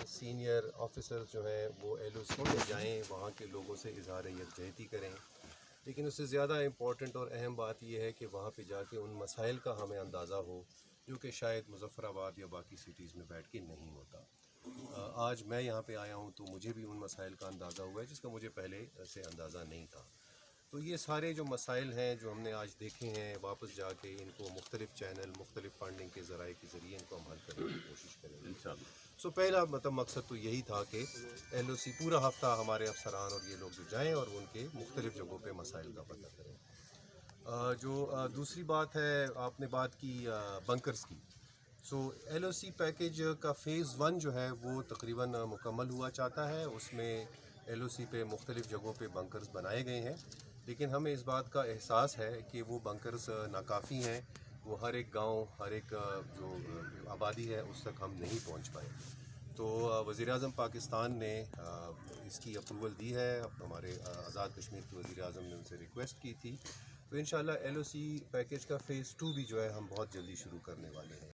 Senior officers جو ہیں وہ LOC میں جائیں، وہاں کے لوگوں سے اظہار یکجہتی کریں، لیکن اس سے زیادہ امپورٹنٹ اور اہم بات یہ ہے کہ وہاں پہ جا کے ان مسائل کا ہمیں اندازہ ہو جو کہ شاید مظفر آباد یا باقی سٹیز میں بیٹھ کے نہیں ہوتا۔ آج میں یہاں پہ آیا ہوں تو مجھے بھی ان مسائل کا اندازہ ہوا ہے جس کا مجھے پہلے سے اندازہ نہیں تھا۔ تو یہ سارے جو مسائل ہیں جو ہم نے آج دیکھے ہیں، واپس جا کے ان کو مختلف چینل، مختلف فنڈنگ کے ذرائع کے ذریعے ان کو ہم حل کرنے کی کوشش کریں گے انشاءاللہ۔ پہلا مقصد تو یہی تھا کہ LOC پورا ہفتہ ہمارے افسران اور یہ لوگ جو جائیں اور ان کے مختلف جگہوں پہ مسائل کا پتہ کریں۔ جو دوسری بات ہے، آپ نے بات کی بنکرز کی۔ LOC پیکیج کا فیز 1 جو ہے وہ تقریباً مکمل ہوا چاہتا ہے۔ اس میں LOC پہ مختلف جگہوں پہ بنکرز بنائے گئے ہیں، لیکن ہمیں اس بات کا احساس ہے کہ وہ بنکرز ناکافی ہیں، وہ ہر ایک گاؤں، ہر ایک جو آبادی ہے اس تک ہم نہیں پہنچ پائے۔ تو وزیر اعظم پاکستان نے اس کی اپروول دی ہے، ہمارے آزاد کشمیر کے وزیر اعظم نے ان سے ریکویسٹ کی تھی، تو انشاءاللہ LOC پیکیج کا فیز 2 بھی جو ہے ہم بہت جلدی شروع کرنے والے ہیں۔